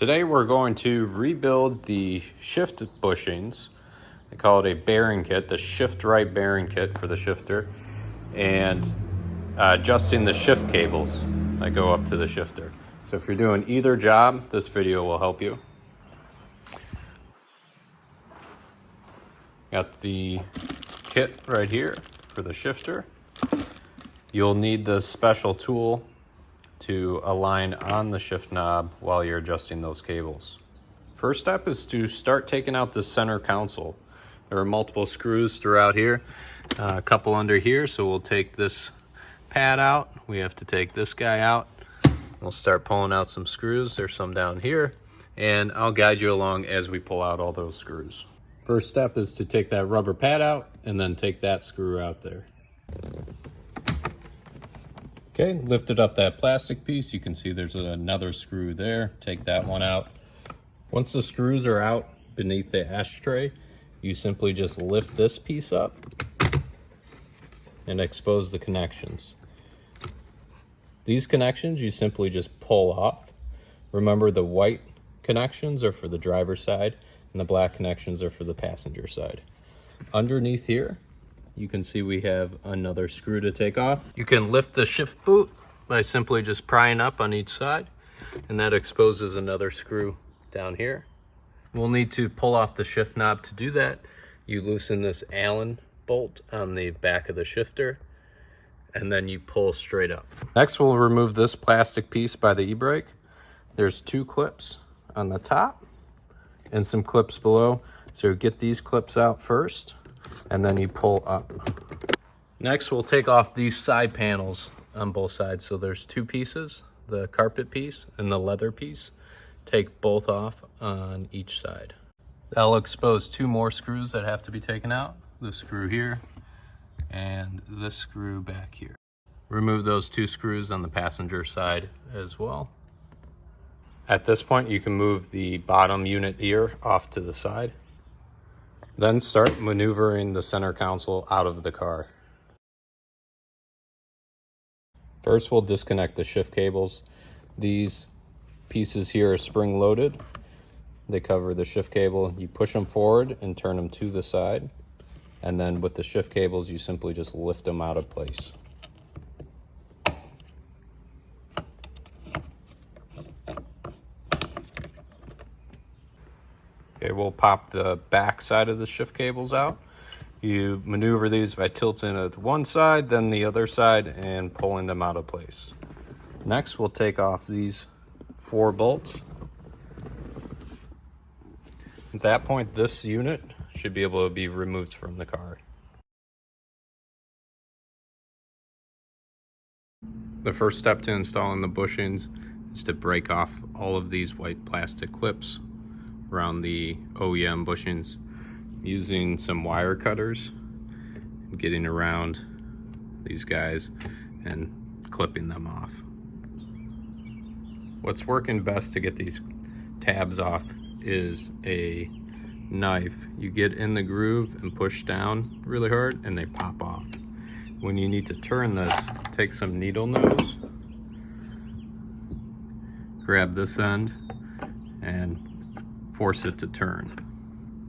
Today we're going to rebuild the shift bushings. They call it a bearing kit, the shift right bearing kit for the shifter, and adjusting the shift cables that go up to the shifter. So if you're doing either job, this video will help you. Got the kit right here for the shifter. You'll need the special tool to align on the shift knob while you're adjusting those cables. First step is to start taking out the center console. There are multiple screws throughout here, a couple under here, so we'll take this pad out. We have to take this guy out. We'll start pulling out some screws. There's some down here, and I'll guide you along as we pull out all those screws. First step is to take that rubber pad out and then take that screw out there. Okay, lifted up that plastic piece. You can see there's another screw there. Take that one out. Once the screws are out beneath the ashtray, you simply just lift this piece up and expose the connections. These connections you simply just pull off. Remember, the white connections are for the driver's side and the black connections are for the passenger side. Underneath here, you can see we have another screw to take off. You can lift the shift boot by simply just prying up on each side, and that exposes another screw down here. We'll need to pull off the shift knob. To do that, you loosen this Allen bolt on the back of the shifter, and then you pull straight up. Next, we'll remove this plastic piece by the e-brake. There's two clips on the top and some clips below. So get these clips out first, and then you pull up. Next, we'll take off these side panels on both sides. So there's two pieces, the carpet piece and the leather piece. Take both off on each side. That'll expose two more screws that have to be taken out. This screw here and this screw back here. Remove those two screws on the passenger side as well. At this point, you can move the bottom unit here off to the side. Then start maneuvering the center console out of the car. First, we'll disconnect the shift cables. These pieces here are spring loaded. They cover the shift cable. You push them forward and turn them to the side. And then with the shift cables, you simply just lift them out of place. Okay, we'll pop the back side of the shift cables out. You maneuver these by tilting it to one side, then the other side, and pulling them out of place. Next, we'll take off these 4 bolts. At that point, this unit should be able to be removed from the car. The first step to installing the bushings is to break off all of these white plastic clips around the OEM bushings using some wire cutters, getting around these guys and clipping them off. What's working best to get these tabs off is a knife. You get in the groove and push down really hard and they pop off. When you need to turn this, take some needle nose, grab this end and force it to turn.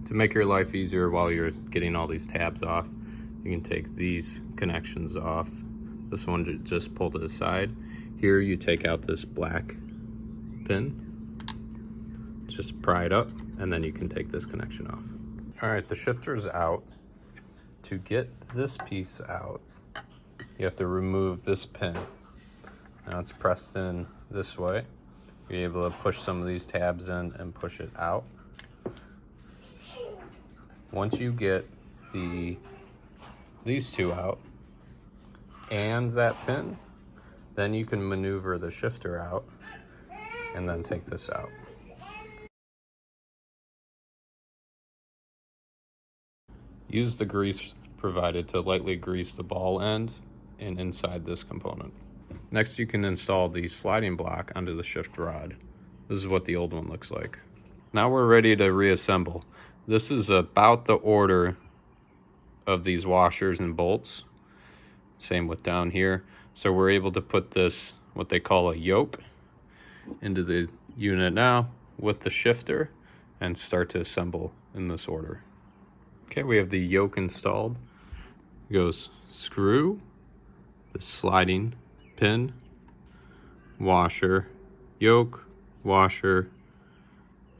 To make your life easier while you're getting all these tabs off, you can take these connections off. This one just pull to the side. Here you take out this black pin, just pry it up, and then you can take this connection off. All right, the shifter is out. To get this piece out, you have to remove this pin. Now it's pressed in this way. You're able to push some of these tabs in and push it out. Once you get these two out and that pin, then you can maneuver the shifter out and then take this out. Use the grease provided to lightly grease the ball end and inside this component. Next, you can install the sliding block onto the shift rod. This is what the old one looks like. Now we're ready to reassemble. This is about the order of these washers and bolts. Same with down here. So we're able to put this, what they call a yoke, into the unit now. with the shifter and start to assemble in this order. Okay, we have the yoke installed. It goes screw, the sliding pin, washer, yoke, washer,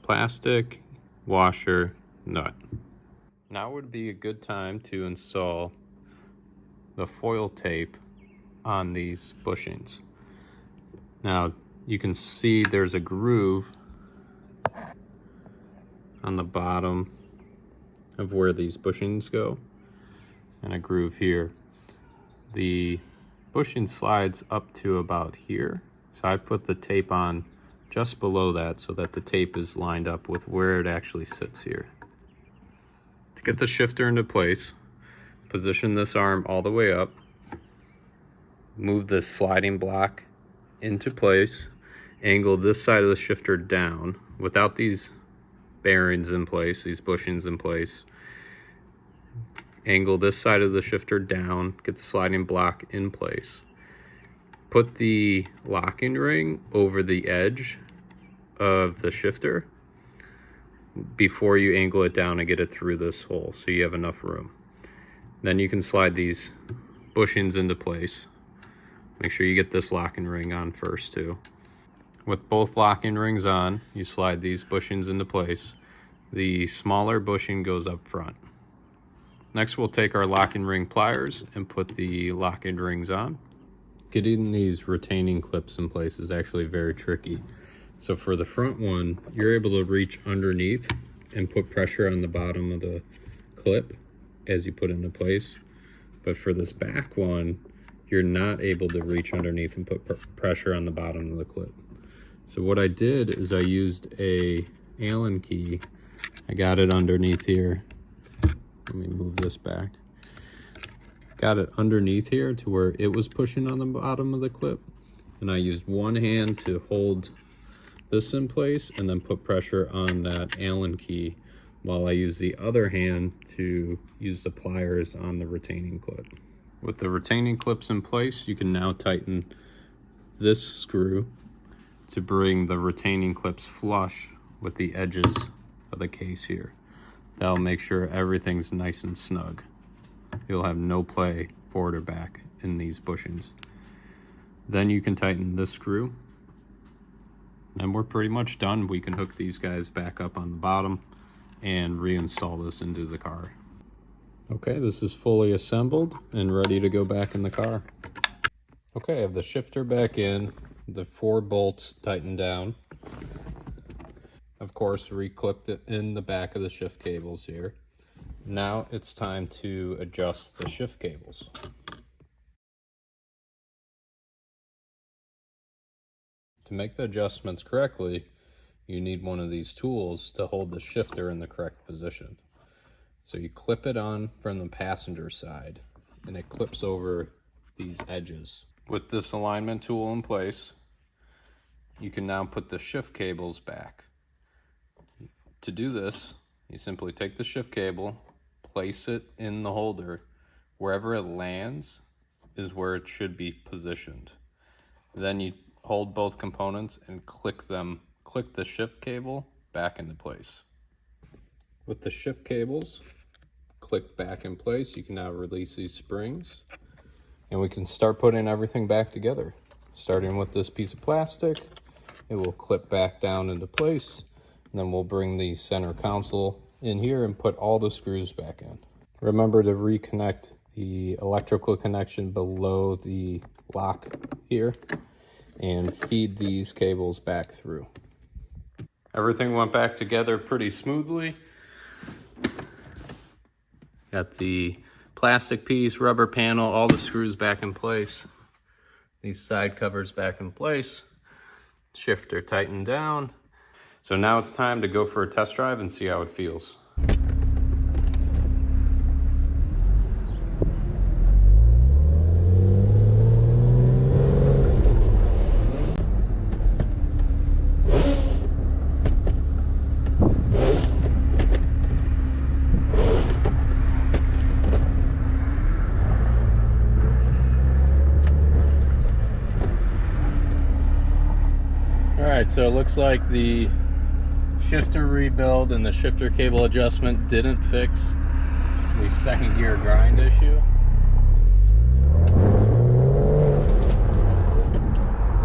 plastic, washer, nut. Now would be a good time to install the foil tape on these bushings. Now you can see there's a groove on the bottom of where these bushings go and a groove here. The bushing slides up to about here, so I put the tape on just below that so that the tape is lined up with where it actually sits here. To get the shifter into place, position this arm all the way up, move this sliding block into place, angle this side of the shifter down without these bearings in place, these bushings in place. Angle this side of the shifter down, get the sliding block in place. Put the locking ring over the edge of the shifter before you angle it down and get it through this hole so you have enough room. Then you can slide these bushings into place. Make sure you get this locking ring on first too. With both locking rings on, you slide these bushings into place. The smaller bushing goes up front. Next, we'll take our locking ring pliers and put the locking rings on. Getting these retaining clips in place is actually very tricky. So for the front one, you're able to reach underneath and put pressure on the bottom of the clip as you put it into place. But for this back one, you're not able to reach underneath and put pressure on the bottom of the clip. So what I did is I used a Allen key. I got it underneath here. Let me move this back. Got it underneath here to where it was pushing on the bottom of the clip. And I used one hand to hold this in place and then put pressure on that Allen key while I use the other hand to use the pliers on the retaining clip. With the retaining clips in place, you can now tighten this screw to bring the retaining clips flush with the edges of the case here. That'll make sure everything's nice and snug. You'll have no play forward or back in these bushings. Then you can tighten this screw and we're pretty much done. We can hook these guys back up on the bottom and reinstall this into the car. Okay, this is fully assembled and ready to go back in the car. Okay, I have the shifter back in, the 4 bolts tightened down. Of course, reclipped it in the back of the shift cables here. Now it's time to adjust the shift cables. To make the adjustments correctly, you need one of these tools to hold the shifter in the correct position. So you clip it on from the passenger side and it clips over these edges. With this alignment tool in place, you can now put the shift cables back. To do this, you simply take the shift cable, place it in the holder. Wherever it lands is where it should be positioned. Then you hold both components and click the shift cable back into place. With the shift cables clicked back in place, you can now release these springs and we can start putting everything back together. Starting with this piece of plastic, it will clip back down into place, and then we'll bring the center console in here and put all the screws back in. Remember to reconnect the electrical connection below the lock here and feed these cables back through. Everything went back together pretty smoothly. Got the plastic piece, rubber panel, all the screws back in place. These side covers back in place. Shifter tightened down. So now it's time to go for a test drive and see how it feels. All right, so it looks like the shifter rebuild and the shifter cable adjustment didn't fix the second gear grind issue.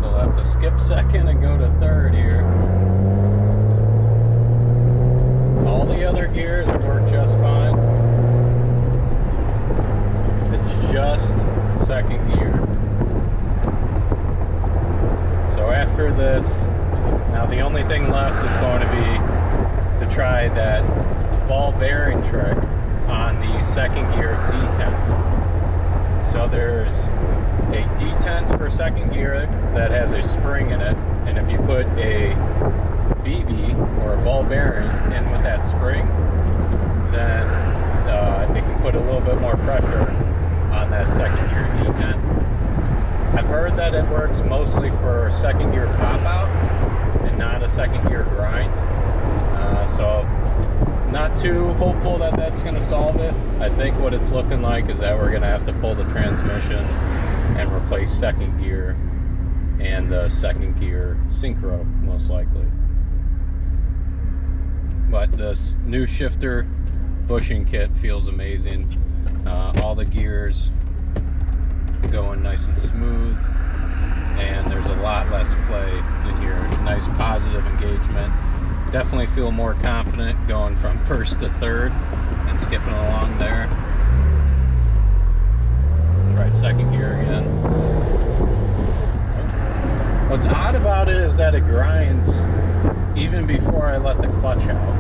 So I'll have to skip second and go to third here. All the other gears work just fine. It's just second gear. So after this, now the only thing left is going to be to try that ball bearing trick on the second gear detent. So there's a detent for second gear that has a spring in it, and if you put a BB or a ball bearing in with that spring, then it can put a little bit more pressure on that second gear detent. I've heard that it works mostly for second gear pop out and not a second gear grind. So not too hopeful that that's going to solve it. I think what it's looking like is that we're going to have to pull the transmission and replace second gear and the second gear synchro, most likely. But this new shifter bushing kit feels amazing. All the gears going nice and smooth, and there's a lot less play in here. Nice positive engagement. Definitely feel more confident going from first to third and skipping along there. Try second gear again. What's odd about it is that it grinds even before I let the clutch out.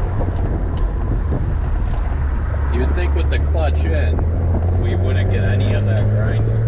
You'd think with the clutch in, we wouldn't get any of that grinding.